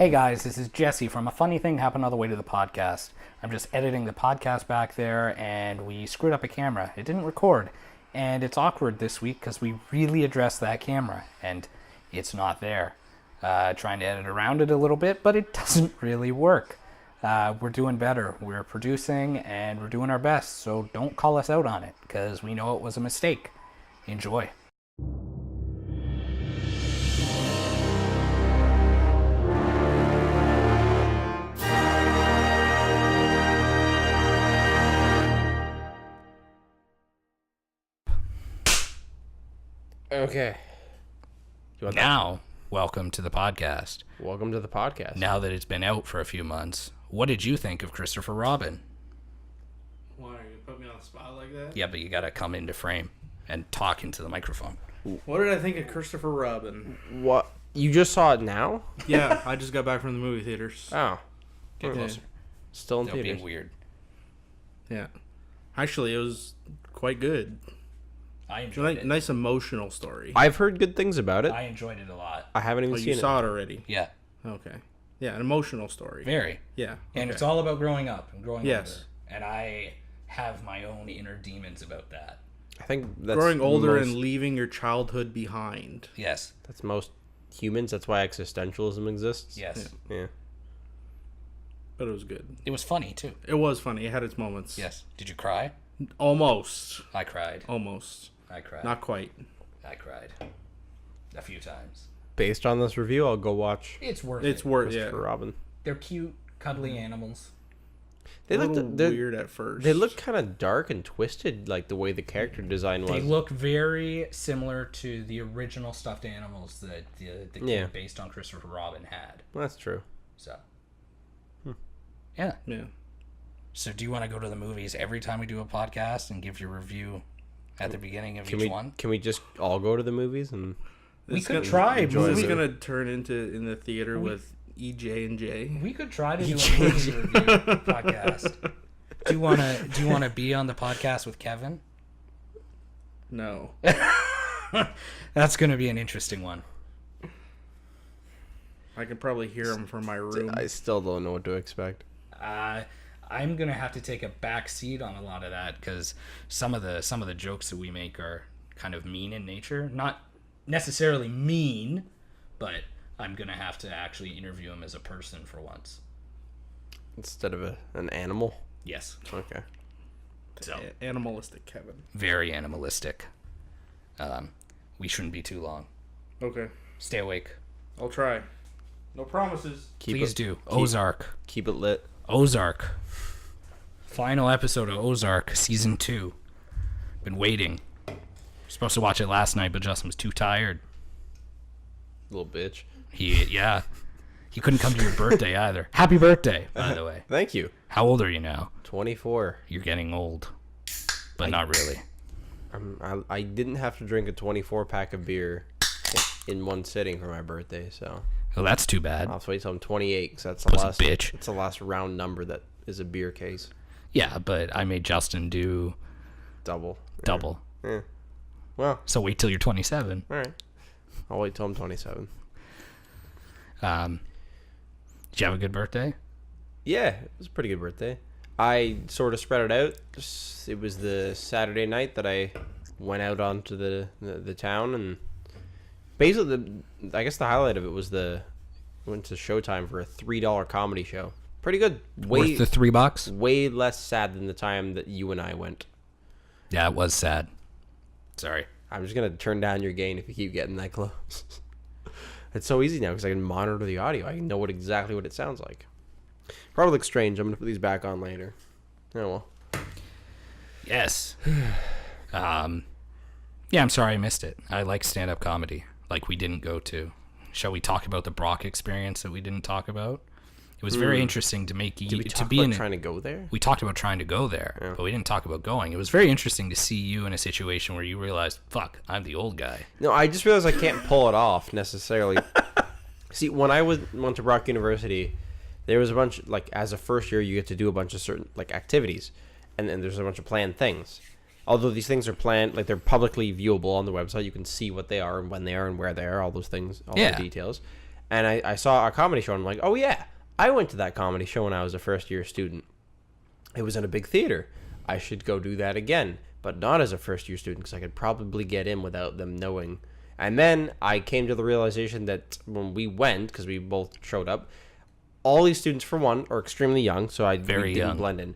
Hey guys, this is Jesse from A Funny Thing Happened on the Way to the Podcast. I'm just editing the podcast back there, and we screwed up a camera. It didn't record, and it's awkward this week because we really addressed that camera, and it's not there. Trying to edit around it a little bit, but it doesn't really work. We're doing better. We're producing, and we're doing our best, so don't call us out on it, because we know it was a mistake. Enjoy. Okay. Now, welcome to the podcast. Welcome to the podcast. Now that it's been out for a few months, what did you think of Christopher Robin? Why are you gonna put me on the spot like that? Yeah, but you gotta come into frame and talk into the microphone. What did I think of Christopher Robin? What? You just saw it now? Yeah, I just got back from the movie theaters. Oh. Get Okay. closer. Still in Still being theaters. weird. Yeah, actually, it was quite good. I enjoyed it. Nice emotional story. I've heard good things about it. I enjoyed it a lot. I haven't even Oh, seen you it. saw it already? Yeah, Okay. Yeah, an emotional story. very. Yeah. And okay. it's all about growing up and growing Yes. older. And I have my own inner demons about that. I think that's growing older most, and leaving your childhood behind. Yes. that's most humans. That's why existentialism exists. Yes. Yeah. But it was good. It was funny, too. It was funny. It had its moments. Yes. Did you cry? Almost. I cried. Almost. I cried. Not quite. I cried. A few times. Based on this review, I'll go watch It's worth It's it. worth. Yeah. Christopher Robin. They're cute, cuddly animals. They A little look weird at first. They look kind of dark and twisted, like the way the character design was. They look very similar to the original stuffed animals that the kid Yeah. based on Christopher Robin had. Well, that's true. So, yeah. Yeah. So, do you want to go to the movies every time we do a podcast and give your review at the beginning of each one? Can we just all go to the movies and We It's could gonna- try. enjoy This is it. gonna turn into in the theater with EJ and J. We could try to do a movie review podcast. Do you wanna be on the podcast with Kevin? No. That's gonna be an interesting one. I can probably hear him from my room. I still don't know what to expect. I'm gonna have to take a back seat on a lot of that because some of the jokes that we make are kind of mean in nature. Not necessarily mean, but I'm gonna have to actually interview him as a person for once. Instead of an animal. Yes. Okay. So Animalistic Kevin. very animalistic. We shouldn't be too long. Okay. Stay awake. I'll try. No promises. Please do. Ozark. Keep it lit. Ozark. Final episode of Ozark, season 2. Been waiting. Supposed to watch it last night, but Justin was too tired. Little bitch. He couldn't come to your birthday either. Happy birthday, by the way. Thank you. How old are you now? 24. You're getting old, but not really. I didn't have to drink a 24 pack of beer in one sitting for my birthday, so Well, that's too bad. I'll have to wait till I'm 28 because that's Pussy bitch. It's the last round number that is a beer case. Yeah, but I made Justin do Double. double. Yeah. Well, So wait till you're 27. all right. I'll wait till I'm 27. Did you have a good birthday? Yeah, it was a pretty good birthday. I sort of spread it out. It was the Saturday night that I went out onto the town, and basically, I guess the highlight of it was went to Showtime for a $3 comedy show. Pretty good. Worth the $3? Way less sad than the time that you and I went. Yeah, it was sad. Sorry. I'm just gonna turn down your gain if you keep getting that close. It's so easy now because I can monitor the audio. I know exactly what it sounds like. Probably looks strange. I'm gonna put these back on later. Oh well. Yes. Yeah, I'm sorry I missed it. I like stand-up comedy, like we didn't go to. Shall we talk about the Brock experience that we didn't talk about? It was very interesting to make Did we to talk be about in. trying to go there? We talked about trying to go there, but we didn't talk about going. It was very interesting to see you in a situation where you realized, "Fuck, I'm the old guy." No, I just realized I can't pull it off necessarily. See, when I went to Brock University, there was a bunch, like, as a first year, you get to do a bunch of certain, like, activities, and then there's a bunch of planned things. Although these things are planned, like, they're publicly viewable on the website, you can see what they are and when they are and where they are, all those things, all Yeah. the details. And I saw a comedy show, and I'm like, oh, yeah, I went to that comedy show when I was a first-year student. It was in a big theater. I should go do that again, but not as a first-year student because I could probably get in without them knowing. And then I came to the realization that when we went, because we both showed up, all these students, for one, are extremely young, so we didn't young. blend in.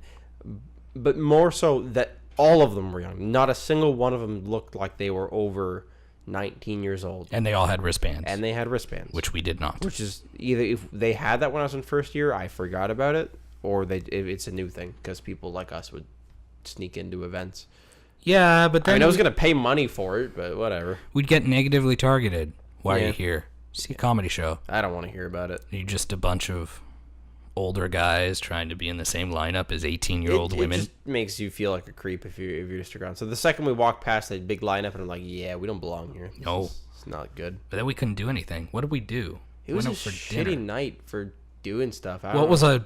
But more so that all of them were young. Not a single one of them looked like they were over 19 years old. And they all had wristbands. And they had wristbands. which we did not. Which is either if they had that when I was in first year, I forgot about it, or it's a new thing because people like us would sneak into events. Yeah, but I then mean, I was going to pay money for it, but whatever. we'd get negatively targeted. Why are Yeah. you here? See a comedy show. I don't want to hear about it. You're just a bunch of older guys trying to be in the same lineup as 18-year-old It women. just makes you feel like a creep if you're just around. So the second we walked past that big lineup, and I'm like, yeah, we don't belong here. No. It's not good. But then we couldn't do anything. What did we do? It was a Went out for shitty dinner. night for doing stuff. What was a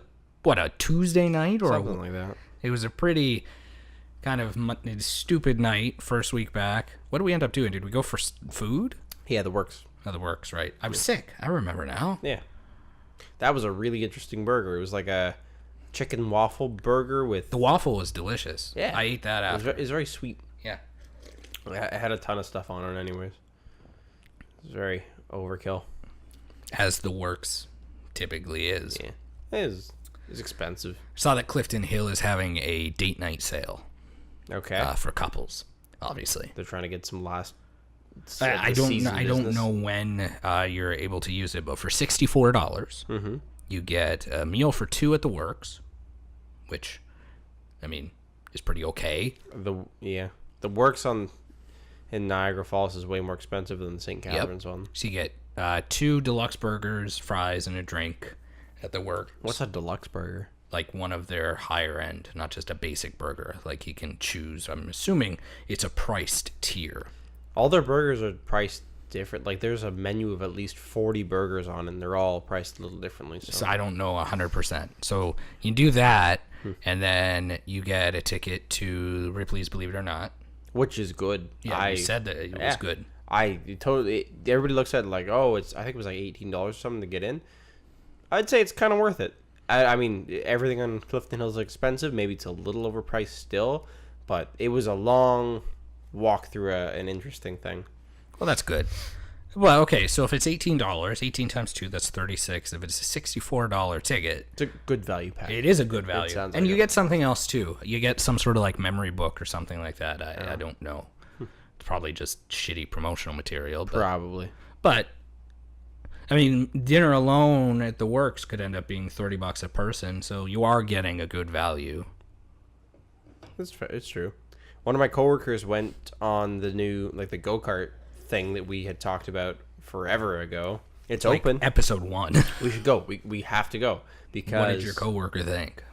Tuesday night or something like that? It was a pretty kind of stupid night. First week back. What did we end up doing? Did we go for food? Yeah, the works. Oh, the works, right? I was sick. I remember now. Yeah, that was a really interesting burger. It was like a chicken waffle burger with. The waffle was delicious. Yeah, I ate that It after. was very sweet. Yeah. It had a ton of stuff on it, anyways. It was very overkill. As the works typically is. Yeah, it's expensive. Saw that Clifton Hill is having a date night sale Okay, for couples. Obviously, they're trying to get some last. I don't know when you're able to use it, but for $64, you get a meal for two at the works, which, I mean, is pretty okay. The works in Niagara Falls is way more expensive than the St. Catharines one. So you get two deluxe burgers, fries, and a drink at the works. What's a deluxe burger? Like one of their higher end, not just a basic burger. Like you can choose. I'm assuming it's a priced tier. All their burgers are priced different. Like there's a menu of at least 40 burgers on, and they're all priced a little differently. So I don't know 100%. So you do that, and then you get a ticket to Ripley's Believe It or Not. Which is good. Yeah, you said that it was good. Everybody looks at it like, oh, I think it was like $18 or something to get in. I'd say it's kind of worth it. I mean, everything on Clifton Hill is expensive. Maybe it's a little overpriced still, but it was a long walk through an interesting thing. Well, that's good. Well, okay, so if it's $18, 18 times 2, that's 36. If it's a $64 ticket, It's a good value pack. it is a good value. sounds And like you it. get something else, too. You get some sort of, like, memory book or something like that. I don't know. It's probably just shitty promotional material. Probably. But, I mean, dinner alone at the works could end up being $30 a person, so you are getting a good value. It's true. One of my coworkers went on the new, like, the go-kart thing that we had talked about forever ago. It's Like open. episode 1. We should go. We have to go because What did your coworker think?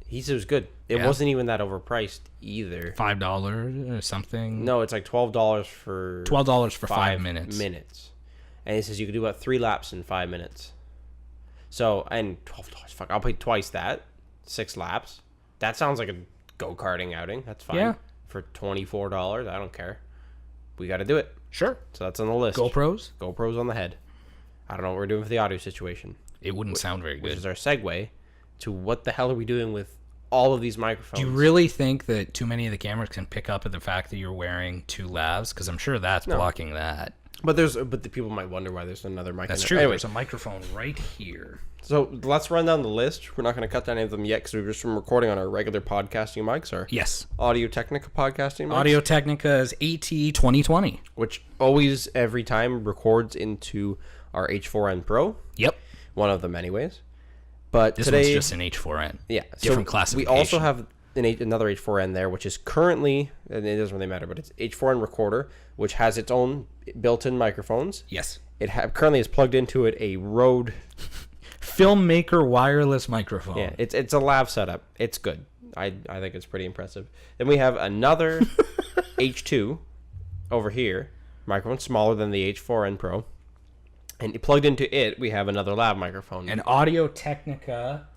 he said it was good. It Yeah. wasn't even that overpriced either. $5 or something? No, it's like $12 for $12 for 5 minutes. And it says you can do about 3 laps in 5 minutes. So, and $12, fuck, I'll pay twice that. 6 laps. That sounds like a go-karting outing. That's fine. Yeah. For $24, I don't care. We got to do it. Sure. So that's on the list. GoPros? GoPros on the head. I don't know what we're doing for the audio situation, It wouldn't sound very which good. is our segue to what the hell are we doing with all of these microphones? Do you really think that too many of the cameras can pick up at the fact that you're wearing 2 lavs? Because I'm sure that's blocking that. But the people might wonder why there's another mic. That's in true. there. Anyway, There's a microphone right here. so let's run down the list. We're not going to cut down any of them yet because we've just been recording on our regular podcasting mics, our Yes. Audio Technica podcasting mics, Audio Technica's AT2020. which always every time records into our H4n Pro. Yep. One of them, anyways. But This today, one's just an H4n. yeah, Different so classification. We also have another H4n there, which is currently, and it doesn't really matter, but it's H4n recorder, which has its own built-in microphones. Yes. It currently is plugged into it a Rode. Filmmaker wireless microphone. Yeah, it's a lav setup. It's good. I think it's pretty impressive. Then we have another H2 over here, microphone smaller than the H4n Pro, and plugged into it we have another lav microphone. An Audio Technica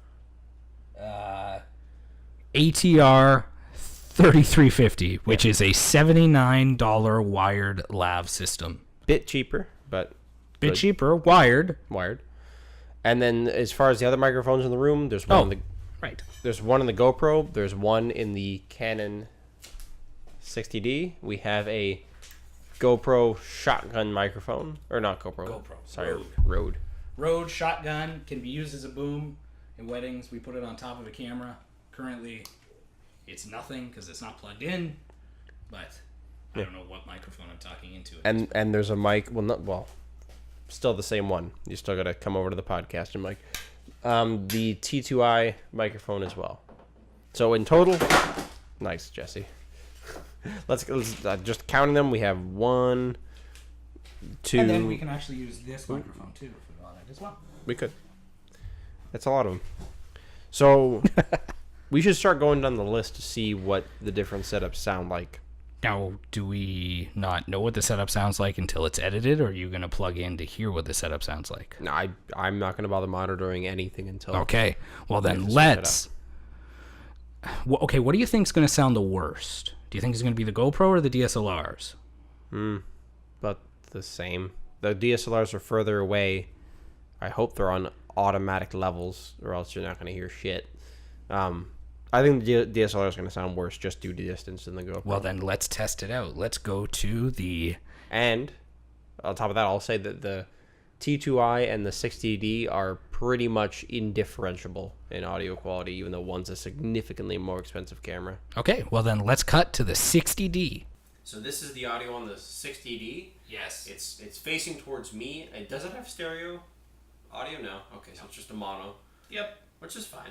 ATR 3350, which is a $79 wired lav system. Bit cheaper, but Bit good. cheaper, wired. Wired. And then as far as the other microphones in the room, there's one in the right. there's one in the GoPro, there's one in the Canon 60D. We have a GoPro shotgun microphone, or not GoPro. GoPro. Sorry, Rode. Rode. Rode shotgun can be used as a boom in weddings. We put it on top of a camera. Currently, it's nothing because it's not plugged in, but I don't know what microphone I'm talking into. And there's a mic. Still the same one. You still got to come over to the podcast and mic. The T2i microphone as well. So in total, nice, Jesse. let's just counting them. We have 1, 2. And then we can actually use this microphone too if we want it as well. We could. That's a lot of them. So we should start going down the list to see what the different setups sound like. Now, do we not know what the setup sounds like until it's edited, or are you going to plug in to hear what the setup sounds like? No, I'm not going to bother monitoring anything until. Okay. Well, then let's. Okay, what do you think is going to sound the worst? Do you think it's going to be the GoPro or the DSLRs? But the same. The DSLRs are further away. I hope they're on automatic levels, or else you're not going to hear shit. I think the DSLR is going to sound worse just due to distance than the GoPro. Well, then let's test it out. Let's go to the... And on top of that, I'll say that the T2i and the 60D are pretty much indifferentiable in audio quality, even though one's a significantly more expensive camera. Okay, well then let's cut to the 60D. So this is the audio on the 60D. Yes. It's facing towards me. And does it have stereo audio? No. Okay, so it's just a mono. Yep. Which is fine.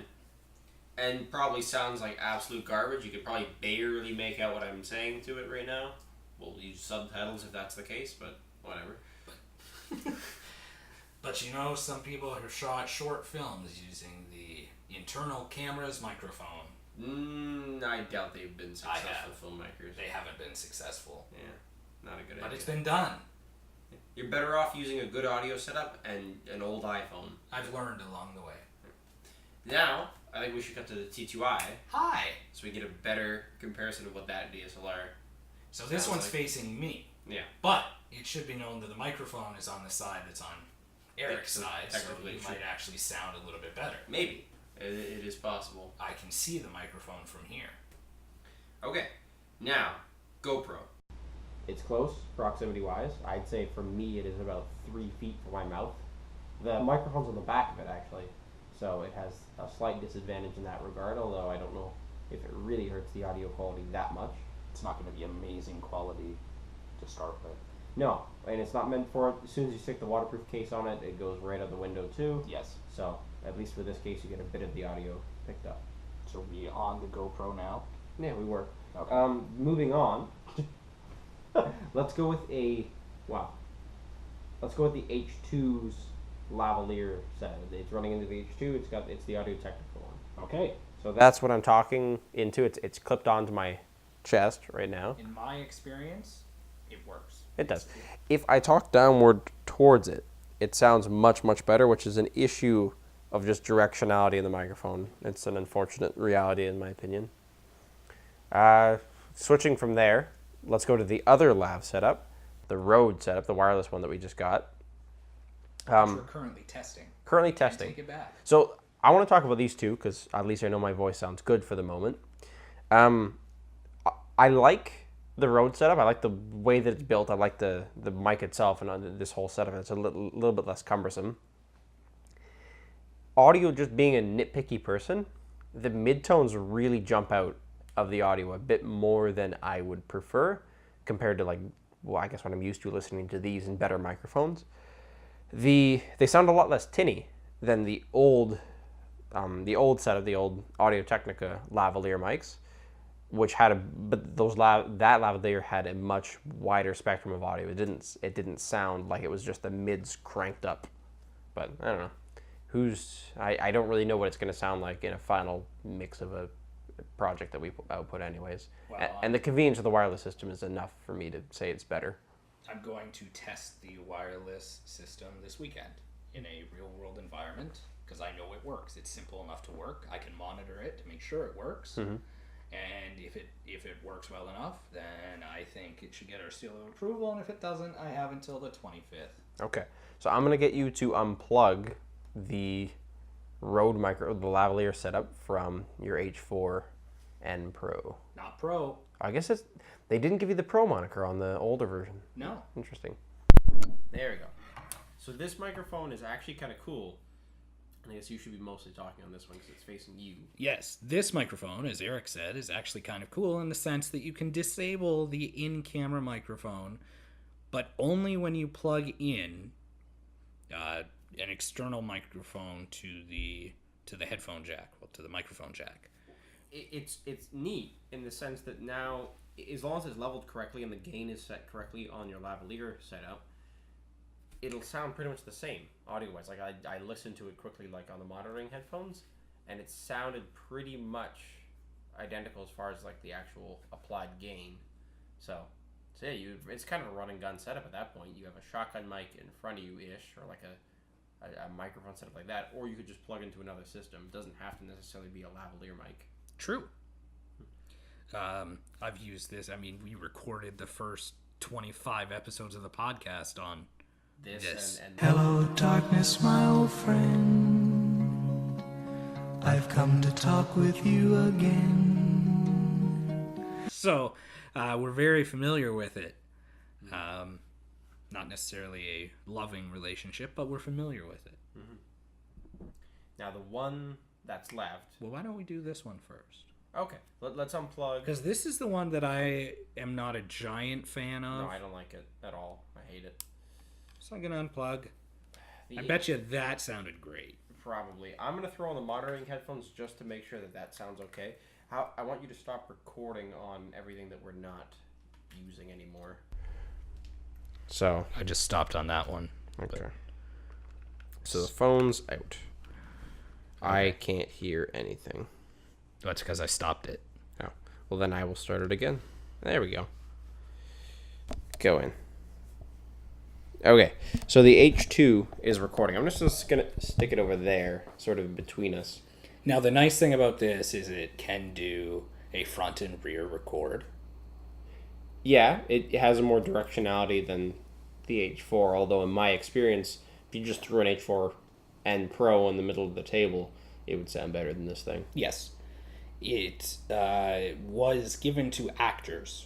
And probably sounds like absolute garbage. You could probably barely make out what I'm saying to it right now. We'll use subtitles if that's the case, but whatever. But you know, some people have shot short films using the internal camera's microphone. I doubt they've been successful filmmakers. They haven't been successful. Yeah, not a good idea. But it's been done. You're better off using a good audio setup and an old iPhone. I've learned along the way. Now, I think we should cut to the T2i. Hi. So we get a better comparison of what that DSLR. So this one's facing me. Yeah. But it should be known that the microphone is on the side that's on Eric's side, so technically it might actually sound a little bit better. Maybe. It is possible. I can see the microphone from here. Okay. Now, GoPro. It's close, proximity-wise. I'd say for me it is about 3 feet from my mouth. The microphone's on the back of it, actually. So it has a slight disadvantage in that regard, although I don't know if it really hurts the audio quality that much. It's not going to be amazing quality to start with. No, and it's not meant for it. As soon as you stick the waterproof case on it, it goes right out the window too. Yes. So, at least for this case, you get a bit of the audio picked up. So we on the GoPro now? Yeah, we were. Okay. Moving on. Let's go with the H2's lavalier set. It's running into the H2. It's the Audio Technica one. Okay. So that's what I'm talking into. It's clipped onto my chest right now. In my experience, it works. It does. If I talk downward towards it, it sounds much, much better, which is an issue of just directionality in the microphone. It's an unfortunate reality in my opinion. Switching from there, let's go to the other lav setup, the Rode setup, the wireless one that we just got. We're currently testing. Currently testing. Take it back. So I want to talk about these two because at least I know my voice sounds good for the moment. I like the Rode setup. I like the way that it's built. I like the mic itself and this whole setup. It's a little bit less cumbersome. Audio, just being a nitpicky person, the midtones really jump out of the audio a bit more than I would prefer compared to I guess when I'm used to listening to these in better microphones. They sound a lot less tinny than the old set of the old Audio Technica lavalier mics, which had that lavalier had a much wider spectrum of audio. It didn't sound like it was just the mids cranked up. But I don't know. I don't really know what it's going to sound like in a final mix of a project that we output anyways. Well, and the convenience of the wireless system is enough for me to say it's better. I'm going to test the wireless system this weekend in a real-world environment because I know it works. It's simple enough to work. I can monitor it to make sure it works. Mm-hmm. And if it works well enough, then I think it should get our seal of approval. And if it doesn't, I have until the 25th. Okay. So I'm going to get you to unplug the Rode micro, the lavalier setup from your H4 N Pro. Not Pro. I guess they didn't give you the Pro moniker on the older version. No. Interesting. There we go. So this microphone is actually kind of cool. And I guess you should be mostly talking on this one because it's facing you. Yes, this microphone, as Eric said, is actually kind of cool in the sense that you can disable the in-camera microphone, but only when you plug in an external microphone to the headphone jack, well, to the microphone jack. It's neat in the sense that now, as long as it's leveled correctly and the gain is set correctly on your lavalier setup, it'll sound pretty much the same audio-wise. Like I listened to it quickly, like on the monitoring headphones, and it sounded pretty much identical as far as like the actual applied gain. So yeah, it's kind of a run and gun setup at that point. You have a shotgun mic in front of you ish, or like a microphone setup like that, or you could just plug into another system. It doesn't have to necessarily be a lavalier mic. True. I've used this. I mean, we recorded the first 25 episodes of the podcast on this. And Hello, darkness, my old friend. I've come to talk with you again. So, we're very familiar with it. Not necessarily a loving relationship, but we're familiar with it. Mm-hmm. Now, the one that's left. Well, why don't we do this one first? Okay, let's unplug. Because this is the one that I am not a giant fan of. No, I don't like it at all. I hate it. So I'm going to unplug. I bet you that sounded great. Probably. I'm going to throw on the monitoring headphones just to make sure that sounds okay. I want you to stop recording on everything that we're not using anymore. So. I just stopped on that one. Okay. So the phone's out. I can't hear anything. That's because I stopped it. Oh. Well, then I will start it again. There we go. Go in. Okay. So the H2 is recording. I'm just going to stick it over there, sort of between us. Now, the nice thing about this is it can do a front and rear record. Yeah, it has more directionality than the H4, although in my experience, if you just threw an H4 and Pro in the middle of the table, it would sound better than this thing. Yes. It was given to actors.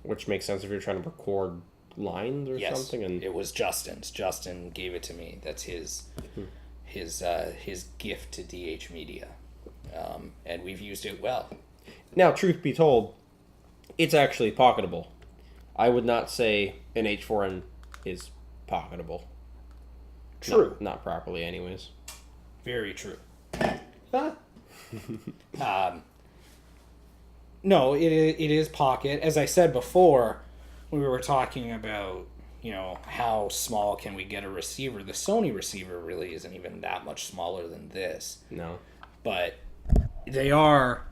Which makes sense if you're trying to record lines or something. And it was Justin's. Justin gave it to me. That's his gift to DH Media. And we've used it well. Now, truth be told, it's actually pocketable. I would not say an H4n is pocketable. True. Not properly, anyways. Very true. No, it is pocket. As I said before, we were talking about, how small can we get a receiver. The Sony receiver really isn't even that much smaller than this. No. But they are,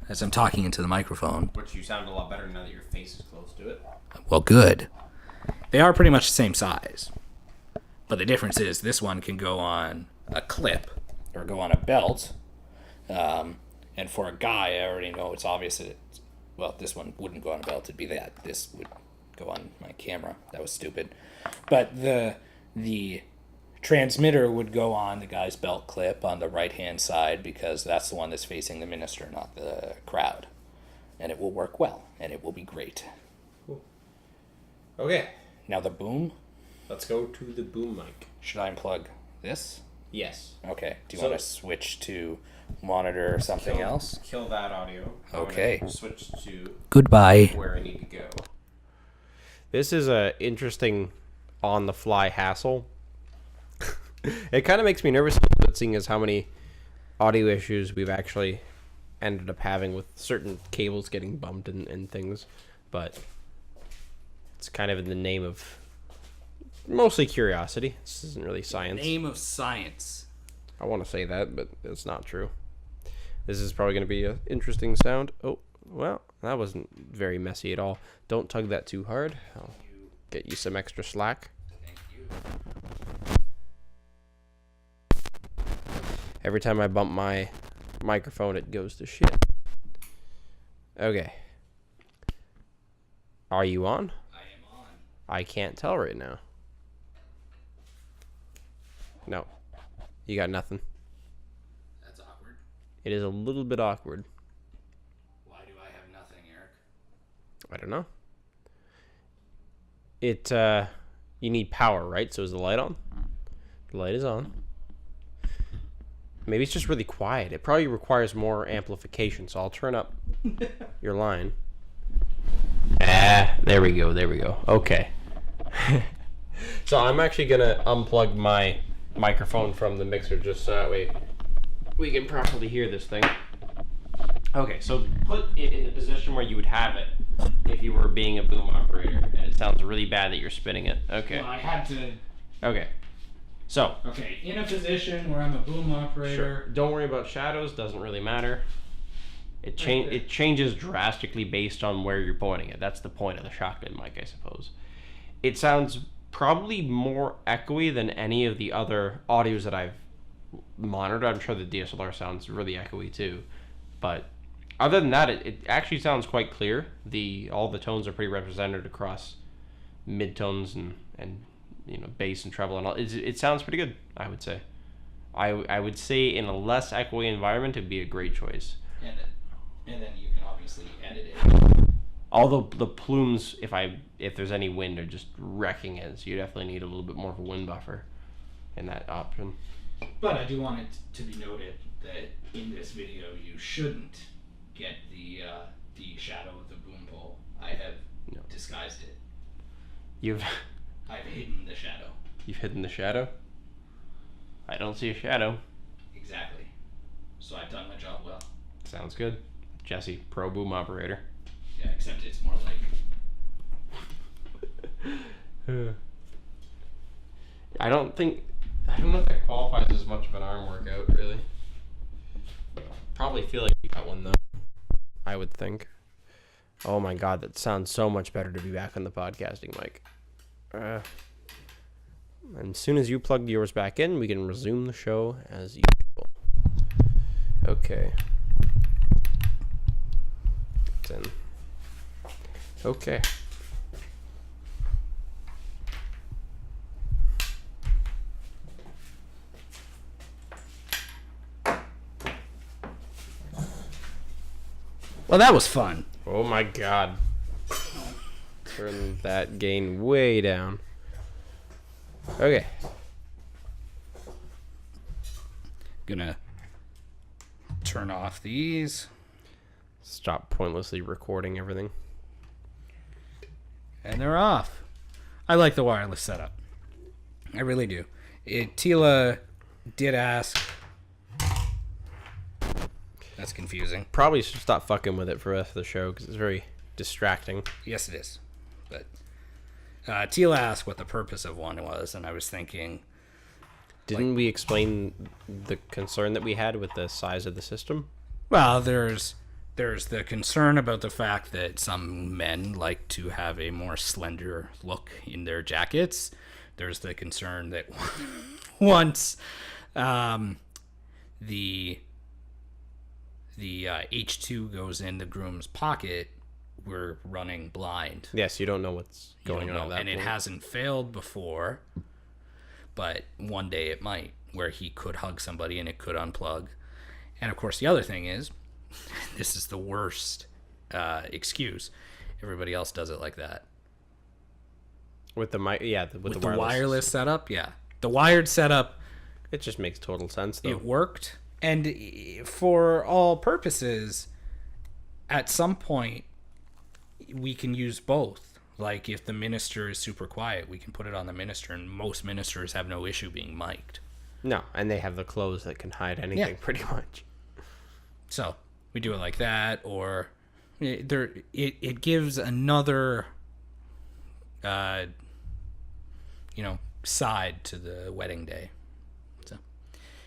as I'm talking into the microphone. Which you sound a lot better now that your face is close to it. Well, good. They are pretty much the same size. But the difference is this one can go on a clip or go on a belt. And for a guy, I already know it's obvious that this one wouldn't go on a belt. It'd be that. This would go on my camera. That was stupid. But the transmitter would go on the guy's belt clip on the right-hand side because that's the one that's facing the minister, not the crowd. And it will work well, and it will be great. Cool. Okay. Now the boom. Let's go to the boom mic. Should I unplug this? Yes. Okay. Do you want to switch to monitor or something else? Kill that audio. Okay. Switch to Goodbye. where I need to go. This is a interesting on-the-fly hassle. It kind of makes me nervous, but seeing as how many audio issues we've actually ended up having with certain cables getting bumped and things, but it's kind of in the name of mostly curiosity. This isn't really science. Name of science. I want to say that, but it's not true. This is probably going to be an interesting sound. Oh, well, that wasn't very messy at all. Don't tug that too hard. I'll get you some extra slack. Thank you. Every time I bump my microphone, it goes to shit. Okay. Are you on? I am on. I can't tell right now. No. You got nothing. That's awkward. It is a little bit awkward. Why do I have nothing, Eric? I don't know. You need power, right? So is the light on? The light is on. Maybe it's just really quiet. It probably requires more amplification, so I'll turn up your line. There we go. Okay. So I'm actually gonna unplug my microphone from the mixer just so that way we can properly hear this thing. Okay, so put it in the position where you would have it if you were being a boom operator, and it sounds really bad that you're spinning it. Okay. Well, I had to. Okay. So. Okay, in a position where I'm a boom operator. Sure. Don't worry about shadows. Doesn't really matter. It changes drastically based on where you're pointing it. That's the point of the shotgun mic, I suppose. It sounds probably more echoey than any of the other audios that I've monitored. I'm sure the DSLR sounds really echoey too, but other than that, it actually sounds quite clear. All the tones are pretty represented across midtones and bass and treble and all. It sounds pretty good, I would say. I would say in a less echoey environment, it'd be a great choice. And then you can obviously edit it. Although the plumes, if there's any wind, are just wrecking it, so you definitely need a little bit more of a wind buffer in that option. But I do want it to be noted that in this video you shouldn't get the shadow of the boom pole. I have disguised it. I've hidden the shadow. You've hidden the shadow? I don't see a shadow. Exactly. So I've done my job well. Sounds good. Jesse, pro boom operator. Yeah, except it's more like... I don't know if that qualifies as much of an arm workout, really. Probably feel like you got one, though. I would think. Oh my god, that sounds so much better to be back on the podcasting mic. And as soon as you plug yours back in, we can resume the show as usual. Okay. It's in. Okay. Well, that was fun. Oh my god. Turn that gain way down. Okay. Gonna turn off these. Stop pointlessly recording everything. And they're off. I like the wireless setup. I really do. Tila did ask. That's confusing. Probably should stop fucking with it for the rest of the show because it's very distracting. Yes, it is. But Tila asked what the purpose of one was, and I was thinking... Didn't we explain the concern that we had with the size of the system? Well, there's the concern about the fact that some men like to have a more slender look in their jackets. There's the concern that once the H2 goes in the groom's pocket, we're running blind. Yes, you don't know what's going on at that and point. it hasn't failed before, but one day it might, where he could hug somebody and it could unplug. And of course, the other thing is, this is the worst excuse. Everybody else does it like that. With the mic, yeah, with the wireless setup, yeah. The wired setup, it just makes total sense, though. it worked. And for all purposes, at some point, we can use both. Like, if the minister is super quiet, we can put it on the minister, and most ministers have no issue being mic'd. No, and they have the clothes that can hide anything, pretty much. So, we do it like that, or it gives another, side to the wedding day. So,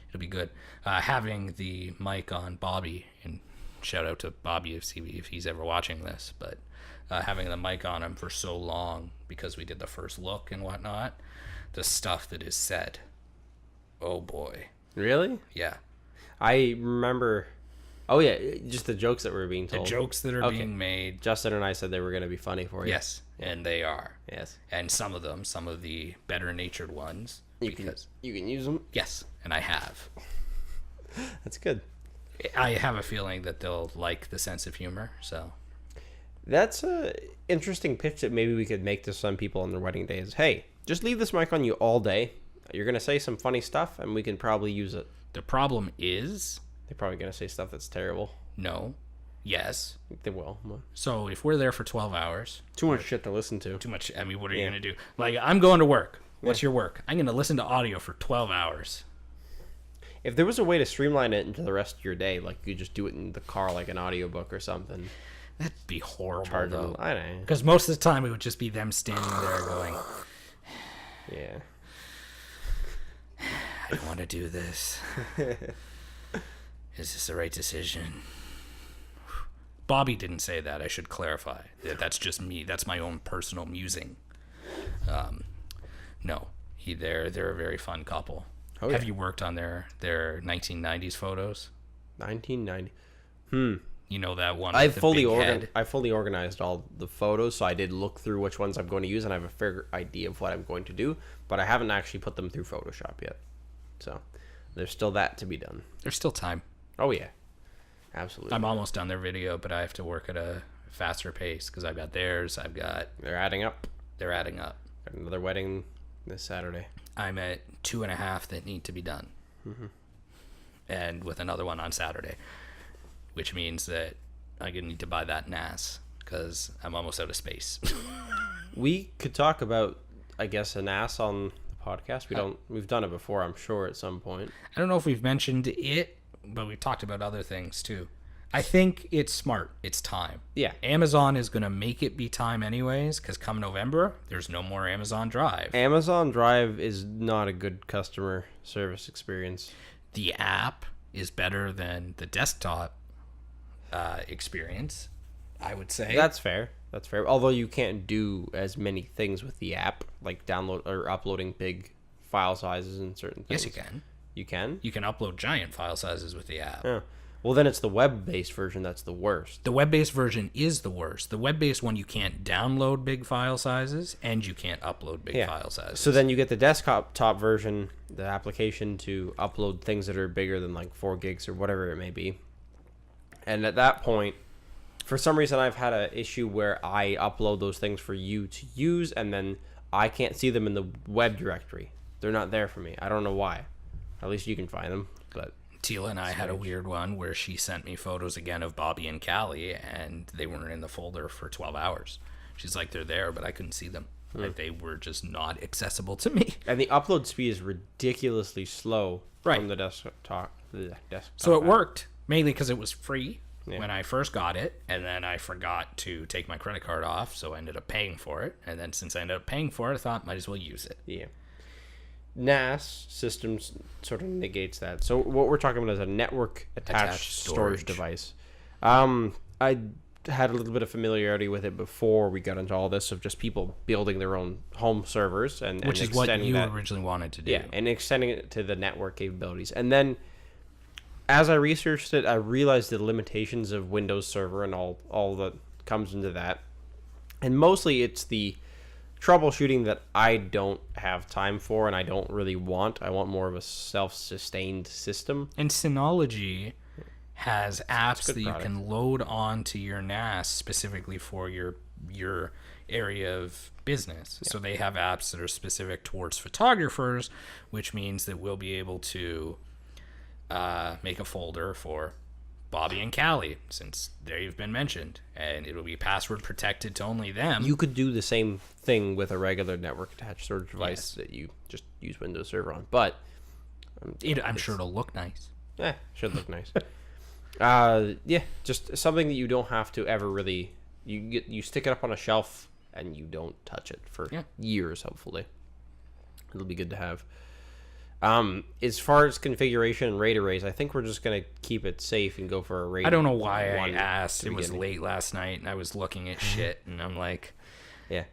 it'll be good. Having the mic on Bobby, and shout out to Bobby if he's ever watching this, but having the mic on him for so long because we did the first look and whatnot, the stuff that is said, oh boy. Really? Yeah. I remember... Oh, yeah, just the jokes that were being told. The jokes that are being made. Justin and I said they were going to be funny for you. Yes, and they are. Yes. And some of the better-natured ones You can use them. Yes, and I have. That's good. I have a feeling that they'll like the sense of humor, so... That's a interesting pitch that maybe we could make to some people on their wedding days. Hey, just leave this mic on you all day. You're going to say some funny stuff, and we can probably use it. The problem is... They're probably going to say stuff that's terrible. No. Yes. They will. So if we're there for 12 hours... Too much shit to listen to. Too much... I mean, what are you going to do? Like, I'm going to work. What's your work? I'm going to listen to audio for 12 hours. If there was a way to streamline it into the rest of your day, like you just do it in the car like an audiobook or something. That'd be horrible, Charge though. them. I don't know. Because most of the time it would just be them standing there going, Yeah. I don't want to do this. Is this the right decision? Bobby didn't say that. I should clarify. That's just me. That's my own personal musing. No, they're a very fun couple. Oh, yeah. Have you worked on their 1990s photos? 1990. You know that one. I with the fully big head? I fully organized all the photos, so I did look through which ones I'm going to use, and I have a fair idea of what I'm going to do, but I haven't actually put them through Photoshop yet. So there's still that to be done. There's still time. Oh yeah, absolutely. I'm almost done their video, but I have to work at a faster pace because I've got theirs. They're adding up. They're adding up. Got another wedding this Saturday. I'm at 2.5 that need to be done, and with another one on Saturday, which means that I'm gonna need to buy that NAS because I'm almost out of space. We could talk about, I guess, an ass on the podcast. We've done it before, I'm sure, at some point. I don't know if we've mentioned it, but we've talked about other things too. I think it's smart. It's time. Yeah. Amazon is going to make it be time anyways, because come November, there's no more Amazon Drive. Amazon Drive is not a good customer service experience. The app is better than the desktop experience, I would say. That's fair. That's fair. Although you can't do as many things with the app, like download or uploading big file sizes and certain things. Yes, you can. You can? You can upload giant file sizes with the app. Yeah. Well, then it's the web-based version that's the worst. The web-based version is the worst. The web-based one, you can't download big file sizes, and you can't upload big file sizes. So then you get the desktop version, the application to upload things that are bigger than like 4 gigs or whatever it may be. And at that point, for some reason, I've had an issue where I upload those things for you to use, and then I can't see them in the web directory. They're not there for me. I don't know why. At least you can find them, but... Tila and I had a weird one where she sent me photos again of Bobby and Callie, and they weren't in the folder for 12 hours. She's like, they're there, but I couldn't see them. Like, they were just not accessible to me. And the upload speed is ridiculously slow from the desktop. So it worked, mainly because it was free when I first got it, and then I forgot to take my credit card off, so I ended up paying for it. And then since I ended up paying for it, I thought, might as well use it. Yeah. NAS systems sort of negates that. So what we're talking about is a network attached storage device. I had a little bit of familiarity with it before we got into all this of just people building their own home servers which is what you originally wanted to do. Yeah, and extending it to the network capabilities. And then as I researched it, I realized the limitations of Windows Server and all that comes into that. And mostly it's the troubleshooting that I don't have time for and I don't really want. I want more of a self-sustained system. And Synology has apps that product. you can load onto your NAS specifically for your area of business. So they have apps that are specific towards photographers, which means that we'll be able to make a folder for Bobby and Callie, since they've been mentioned, and it'll be password protected to only them. You could do the same thing with a regular network attached storage device that you just use Windows Server on, but I'm sure it'll look nice. Should look nice. Just something that you don't have to ever really you stick it up on a shelf and you don't touch it for years. Hopefully, it'll be good to have. As far as configuration and RAID arrays, I think we're just going to keep it safe and go for a RAID. I don't know why I asked. It was late last night, and I was looking at shit, and I'm like... Yeah.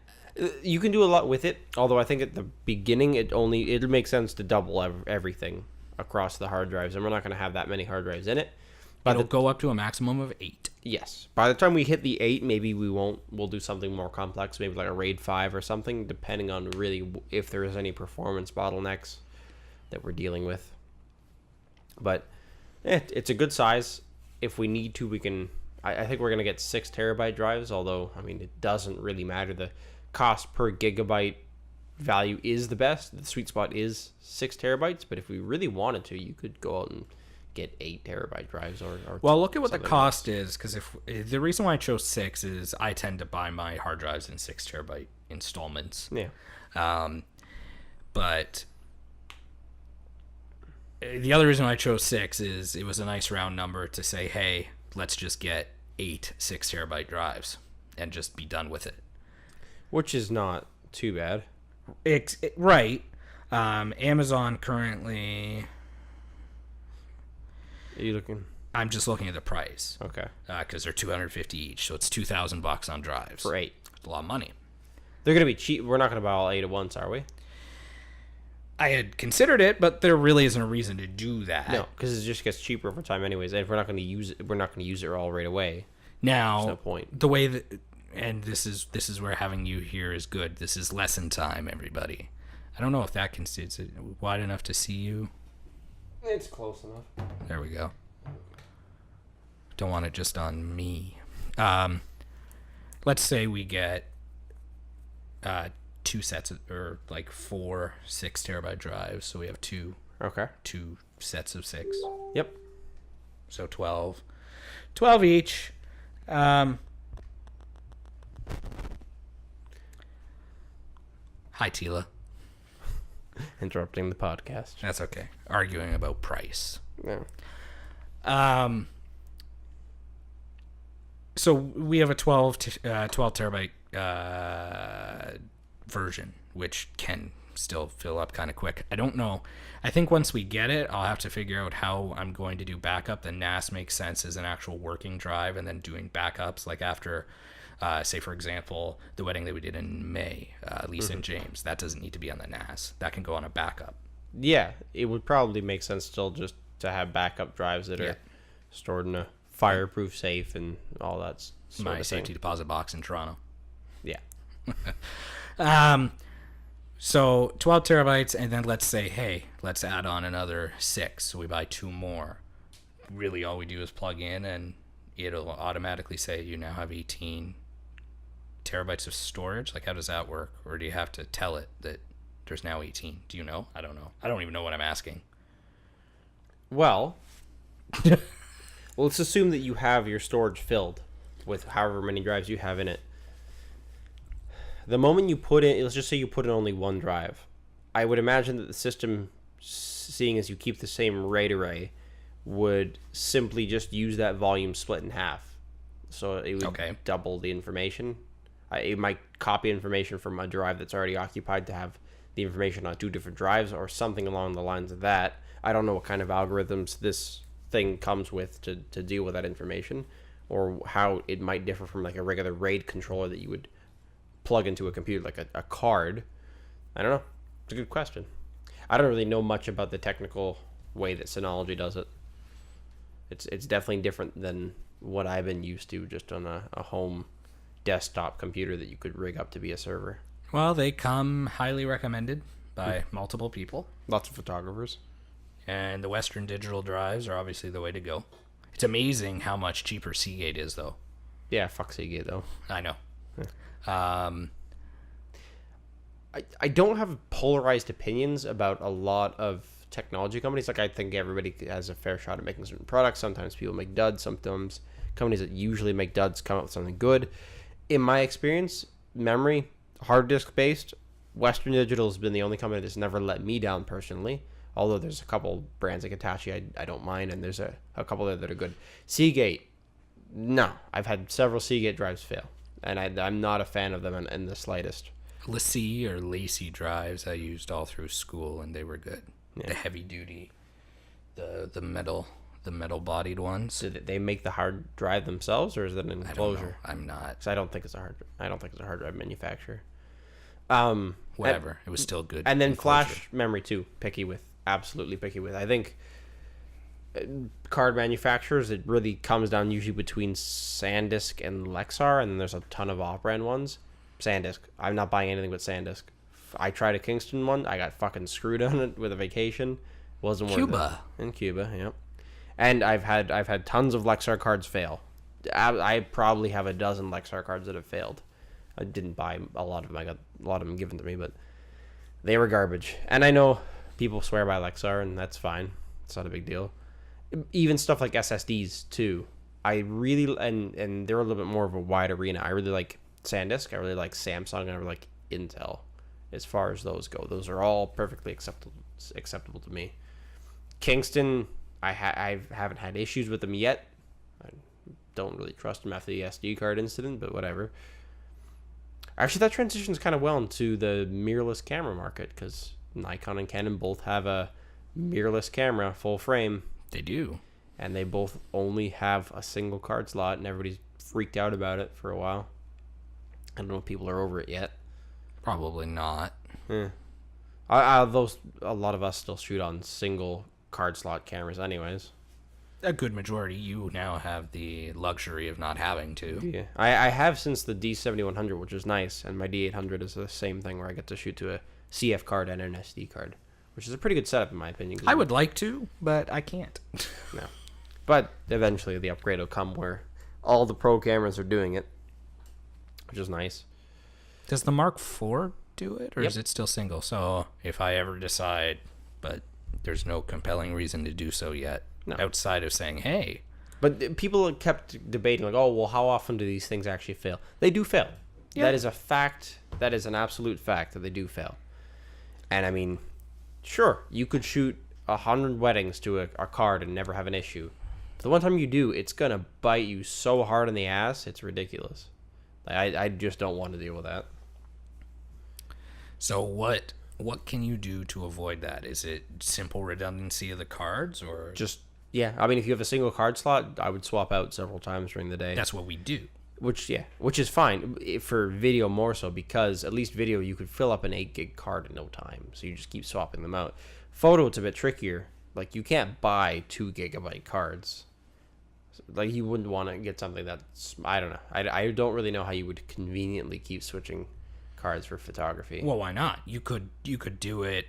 You can do a lot with it, although I think at the beginning, it'll make sense to double everything across the hard drives, and we're not going to have that many hard drives in it. But it'll go up to a maximum of 8. Yes. By the time we hit the 8, maybe we won't. We'll do something more complex, maybe like a RAID 5 or something, depending on really if there is any performance bottlenecks that we're dealing with. But it's a good size. If we need to, we can. I think we're going to get 6 terabyte drives, although, I mean, it doesn't really matter. The cost per gigabyte value is the best. The sweet spot is 6 terabytes, but if we really wanted to, you could go out and get 8 terabyte drives or Well, look at what the something cost is, because if the reason why I chose 6 is I tend to buy my hard drives in 6 terabyte installments. Yeah. But the other reason I chose 6 is it was a nice round number to say, hey, let's just get 8 6 terabyte drives and just be done with it. Which is not too bad. Right. Amazon currently, Are you looking? I'm just looking at the price. Okay. Because they're $250 each, so it's $2,000 on drives. For 8. It's a lot of money. They're going to be cheap. We're not going to buy all 8 at once, are we? I had considered it, but there really isn't a reason to do that. No, because it just gets cheaper over time anyways. And if we're not going to use it, we're not going to use it all right away. Now, There's no point. the way that, and this is where having you here is good. This is lesson time, everybody. I don't know if that is it wide enough to see you. It's close enough. There we go. Don't want it just on me. Let's say we get 2 sets of, or like 4 6 terabyte drives. So we have two Okay. sets of 6. Yep. So 12 each. Hi, Tila. Interrupting the podcast. That's okay. Arguing about price. No. So we have a 12 terabyte version, which can still fill up kind of quick. I don't know. I think once we get it, I'll have to figure out how I'm going to do backup. The NAS makes sense as an actual working drive, and then doing backups, like after, say, for example, the wedding that we did in May, Lisa and James, that doesn't need to be on the NAS. That can go on a backup. Yeah, it would probably make sense still just to have backup drives that are stored in a fireproof safe and all that sort My of safety thing. deposit box in Toronto. Yeah. So 12 terabytes, and then let's say, hey, let's add on another 6. So we buy 2 more. Really, all we do is plug in, and it'll automatically say you now have 18 terabytes of storage. Like, how does that work? Or do you have to tell it that there's now 18? Do you know? I don't know. I don't even know what I'm asking. Well, let's assume that you have your storage filled with however many drives you have in it. The moment you put in, let's just say you put in only 1 drive, I would imagine that the system, seeing as you keep the same RAID array, would simply just use that volume split in half. So it would double the information. It might copy information from a drive that's already occupied to have the information on 2 different drives or something along the lines of that. I don't know what kind of algorithms this thing comes with to deal with that information, or how it might differ from like a regular RAID controller that you would plug into a computer, like a card. I don't know. It's a good question. I don't really know much about the technical way that Synology does it. It's definitely different than what I've been used to just on a home desktop computer that you could rig up to be a server. Well, they come highly recommended by multiple people. Lots of photographers. And the Western Digital drives are obviously the way to go. It's amazing how much cheaper Seagate is, though. Yeah, fuck Seagate, though. I know. I don't have polarized opinions about a lot of technology companies. Like, I think everybody has a fair shot at making certain products. Sometimes people make duds. Sometimes companies that usually make duds come up with something good. In my experience, memory, hard disk based, Western Digital has been the only company that's never let me down personally. Although there's a couple brands like Hitachi I don't mind, and there's a couple there that are good. Seagate, no. I've had several Seagate drives fail, and I'm not a fan of them in the slightest. LaCie or Lacey drives I used all through school, and they were good. Yeah. The heavy duty, the metal bodied ones. Did they make the hard drive themselves, or is that an enclosure? I'm not. 'Cause I don't think it's a hard drive manufacturer. Whatever. It was still good. And then enclosure. flash memory too. Absolutely picky with. I think card manufacturers, it really comes down usually between SanDisk and Lexar, and then there's a ton of off-brand ones. SanDisk. I'm not buying anything but SanDisk. I tried a Kingston one. I got fucking screwed on it with a vacation. Wasn't worth Cuba. it. In Cuba, yep. And I've had tons of Lexar cards fail. I probably have a dozen Lexar cards that have failed. I didn't buy a lot of them. I got a lot of them given to me, but they were garbage. And I know people swear by Lexar, and that's fine. It's not a big deal. Even stuff like SSDs too. I really and they're a little bit more of a wide arena. I really like SanDisk. I really like Samsung. And I really like Intel. As far as those go, those are all perfectly acceptable to me. Kingston, I haven't had issues with them yet. I don't really trust them after the SD card incident, but whatever. Actually, that transitions kind of well into the mirrorless camera market, because Nikon and Canon both have a mirrorless camera, full frame. They do. And they both only have a single card slot, and everybody's freaked out about it for a while. I don't know if people are over it yet. Probably not. Yeah. Those a lot of us still shoot on single card slot cameras anyways. A good majority. You now have the luxury of not having to. Yeah. I have since the D7100, which is nice, and my D800 is the same thing where I get to shoot to a CF card and an SD card, which is a pretty good setup in my opinion. I would like to, but I can't. No. But eventually the upgrade will come where all the pro cameras are doing it, which is nice. Does the Mark IV do it, or Yep. is it still single? So if I ever decide, but there's no compelling reason to do so yet, No. outside of saying, hey. But people kept debating, like, oh, well, how often do these things actually fail? They do fail. Yeah. That is a fact. That is an absolute fact that they do fail. And, I mean, sure, you could shoot 100 weddings to a card and never have an issue. But the one time you do, it's going to bite you so hard in the ass, it's ridiculous. Like, I just don't want to deal with that. So what can you do to avoid that? Is it simple redundancy of the cards, or Just, yeah, I mean, if you have a single card slot, I would swap out several times during the day. that's what we do? Which is fine for video more so, because at least video you could fill up an 8 gig card in no time, so you just keep swapping them out. Photo, it's a bit trickier. Like, you can't buy 2 gigabyte cards. Like, you wouldn't want to get something that's, I don't know. I don't really know how you would conveniently keep switching cards for photography. Well, why not? You could do it.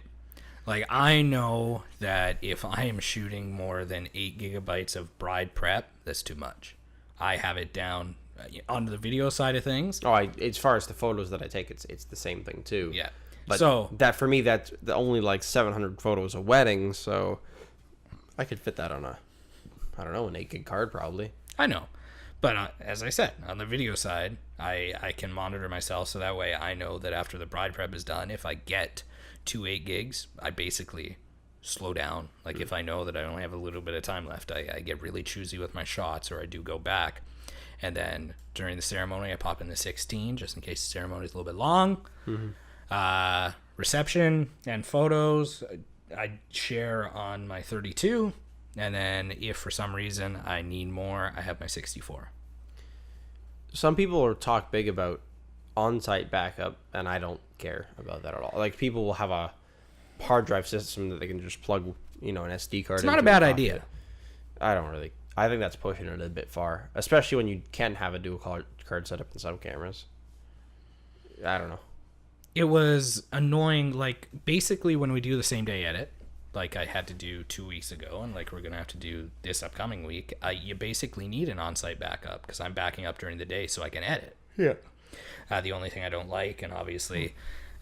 Like, I know that if I am shooting more than 8 gigabytes of bride prep, that's too much. I have it down on the video side of things. Oh, as far as the photos that I take, it's the same thing too. Yeah. But So that, for me, that's the only like 700 photos a wedding, so I could fit that on an 8 gig card probably. I know. But as I said, on the video side, I can monitor myself, so that way I know that after the bride prep is done, if I get to 8 gigs, I basically slow down. Like, if I know that I only have a little bit of time left, I get really choosy with my shots, or I do go back. And then during the ceremony, I pop in the 16, just in case the ceremony is a little bit long. Reception and photos, I share on my 32. And then if for some reason I need more, I have my 64. Some people talk big about on-site backup, and I don't care about that at all. Like, people will have a hard drive system that they can just plug, an SD card. It's not a into bad and copy idea. it. I think that's pushing it a bit far, especially when you can have a dual card setup in some cameras. I don't know. It was annoying, like, basically when we do the same day edit, like I had to do 2 weeks ago, and like we're going to have to do this upcoming week, you basically need an on-site backup, because I'm backing up during the day so I can edit. Yeah. The only thing I don't like, and obviously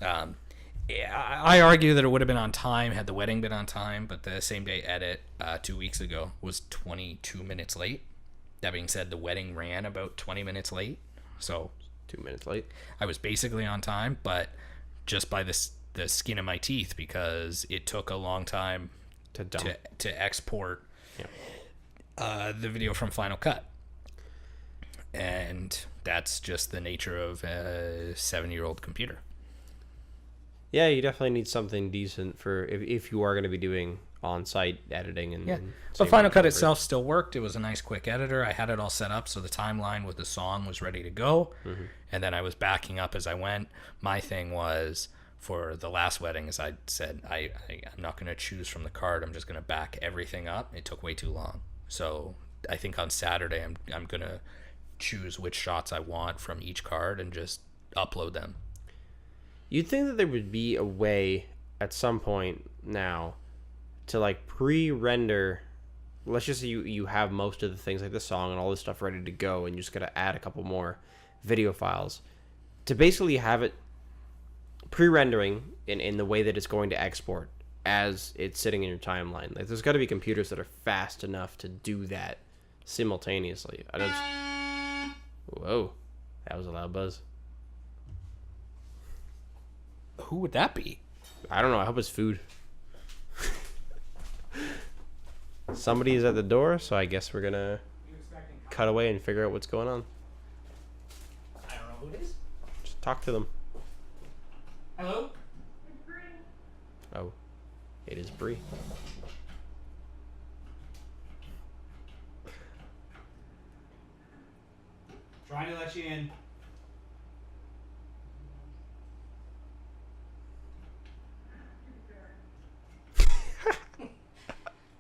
I argue that it would have been on time had the wedding been on time, but the same day edit 2 weeks ago was 22 minutes late. That being said, the wedding ran about 20 minutes late, so 2 minutes late. I was basically on time, but just by the skin of my teeth, because it took a long time To dump. to export the video from Final Cut. And that's just the nature of a 7-year-old computer. Yeah, you definitely need something decent for if you are going to be doing on-site editing and Yeah, and but saving Final Cut recovery. itself still worked. It was a nice quick editor. I had it all set up so the timeline with the song was ready to go, and then I was backing up as I went. My thing was, for the last wedding is I said I'm not going to choose from the card. I'm just going to back everything up. It took way too long. So I think on Saturday I'm going to choose which shots I want from each card and just upload them. You'd think that there would be a way at some point now to like pre-render. Let's just say you have most of the things like the song and all this stuff ready to go, and you just got to add a couple more video files to basically have it pre-rendering in the way that it's going to export as it's sitting in your timeline. Like, there's got to be computers that are fast enough to do that simultaneously. Whoa, that was a loud buzz. Who would that be? I don't know. I hope it's food. Somebody is at the door, so I guess we're gonna cut away and figure out what's going on. I don't know who it is. Just talk to them. Hello? Oh, it is Bree. Trying to let you in.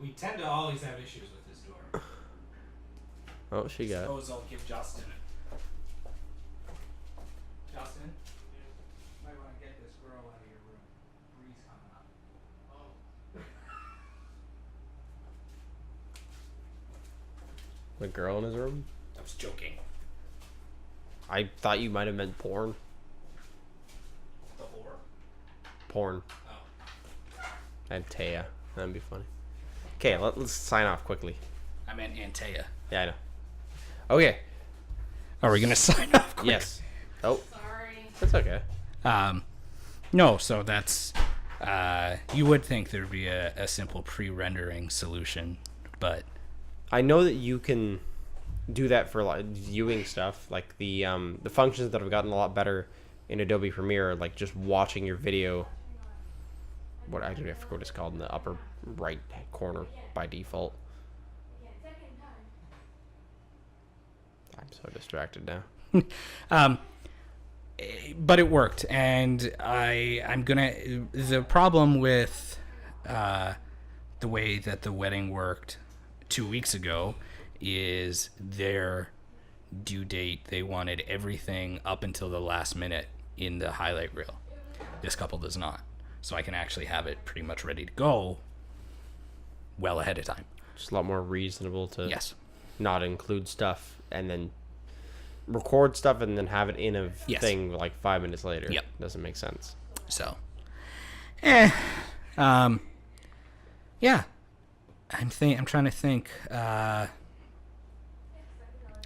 We tend to always have issues with this door. Oh, she got it. Suppose I'll give Justin it. Justin? You might want to get this girl out of your room. Bree's coming up. The girl in his room? I was joking. I thought you might have meant porn. The whore? Porn. Oh. And Taya. That'd be funny. Okay, let's sign off quickly. I meant Antea. Yeah, I know. Okay. Are we going to sign off quick? Yes. Oh, Sorry. that's okay. No, so that's... you would think there'd be a simple pre-rendering solution, but... I know that you can do that for like viewing stuff, like the functions that have gotten a lot better in Adobe Premiere, like just watching your video. What I forget what it's called in the upper right corner by default. I'm so distracted now. But it worked, and I'm gonna... The problem with the way that the wedding worked 2 weeks ago is their due date. They wanted everything up until the last minute in the highlight reel. This couple does not. So I can actually have it pretty much ready to go well ahead of time. Just a lot more reasonable to Yes. not include stuff and then record stuff and then have it in a Yes. thing like 5 minutes later. Yep. Doesn't make sense. So, yeah. I'm trying to think.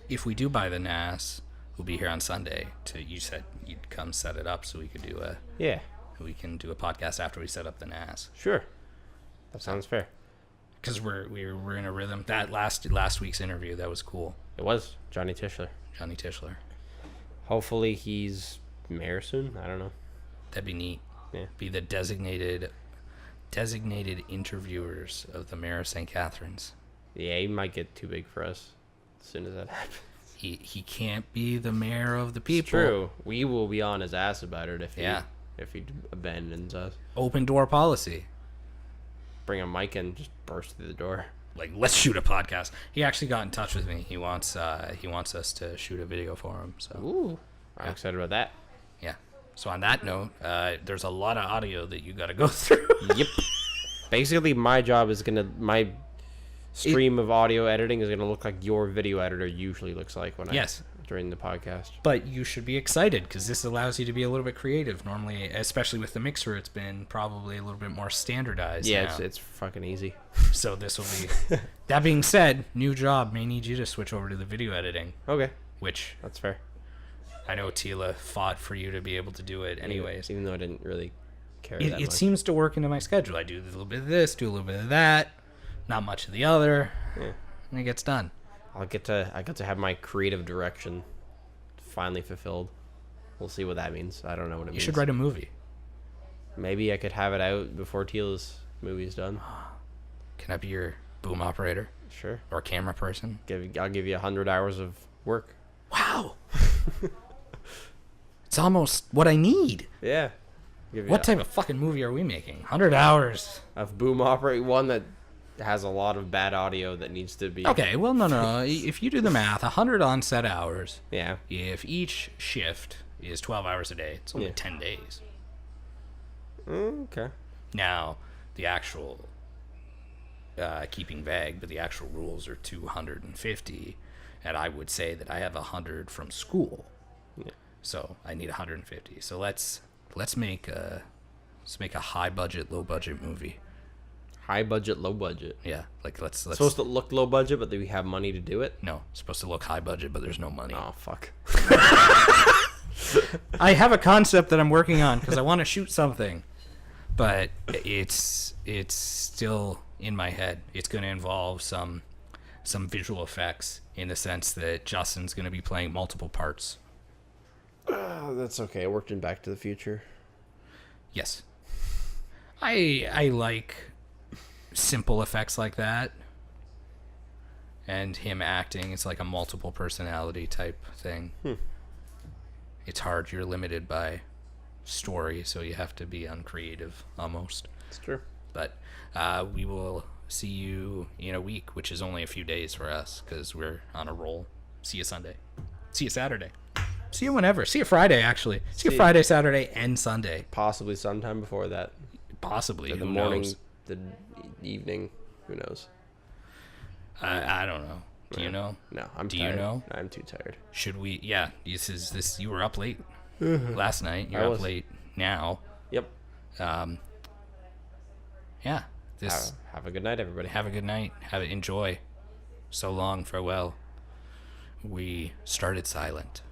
If we do buy the NAS, we'll be here on Sunday. You said you'd come set it up so we could do Yeah, we can do a podcast after we set up the NAS. sure. That sounds fair. Because we're in a rhythm. That last week's interview, that was cool. It was Johnny Tischler. Johnny Tischler. Hopefully he's mayor soon. I don't know. That'd be neat. Yeah. Be the designated interviewers of the mayor of St. Catharines. Yeah, he might get too big for us as soon as that happens. He can't be the mayor of the people. It's true. We will be on his ass about it if Yeah. he abandons us. Open door policy. Bring a mic and just burst through the door. Like, let's shoot a podcast. He actually got in touch with me. He wants us to shoot a video for him. So Ooh, I'm excited about that. yeah. So on that note, there's a lot of audio that you got to go through. Yep. Basically, my job is my stream of audio editing is gonna look like your video editor usually looks like Yes. during the podcast. But you should be excited because this allows you to be a little bit creative. Normally, especially with the mixer, it's been probably a little bit more standardized. Yeah, now. it's fucking easy. So this will be. That being said, new job may need you to switch over to the video editing, Okay, which that's fair. I know Tila fought for you to be able to do it anyways. Even though I didn't really care It that much. seems to work into my schedule. I do a little bit of this, do a little bit of that, not much of the other, Yeah. and it gets done. I get to have my creative direction finally fulfilled. We'll see what that means. I don't know what it You means. should write a movie. Maybe I could have it out before Teal's movie's done. Can I be your boom operator Sure. or camera person? I'll give you 100 hours of work. Wow. It's almost what I need. Yeah. Give you What type of fucking movie are we making? 100 hours. of boom opera? One that has a lot of bad audio that needs to be. Okay, well, no. If you do the math, 100 on-set hours. Yeah. If each shift is 12 hours a day, it's only Yeah. 10 days. Okay. Now, the actual, keeping vague, but the actual rules are 250, and I would say that I have 100 from school. Yeah. So I need 150. So let's make a high budget, low budget movie. High budget, low budget. Yeah, like let's It's supposed to look low budget, but do we have money to do it? no, it's supposed to look high budget, but there's no money. Oh fuck. I have a concept that I'm working on because I want to shoot something, but it's still in my head. It's going to involve some visual effects in the sense that Justin's going to be playing multiple parts. Oh, that's okay. I worked in Back to the Future. Yes, I like simple effects like that, and him acting. It's like a multiple personality type thing. It's hard. You're limited by story, so you have to be uncreative almost. It's true. But we will see you in a week, which is only a few days for us because we're on a roll. See you Sunday. See you Saturday. See you whenever. See you Friday, actually. See you Friday, Saturday, and Sunday. Possibly sometime before that. Possibly. The Who morning, knows? the evening. Who knows? I don't know. Do you know? No, I'm Do tired. you know? I'm too tired. Should we? Yeah. This. You were up late last night. You're I up was. late now. Yep. Yeah. This. Have a good night, everybody. Have a good night. Enjoy. So long. Farewell. We started silent.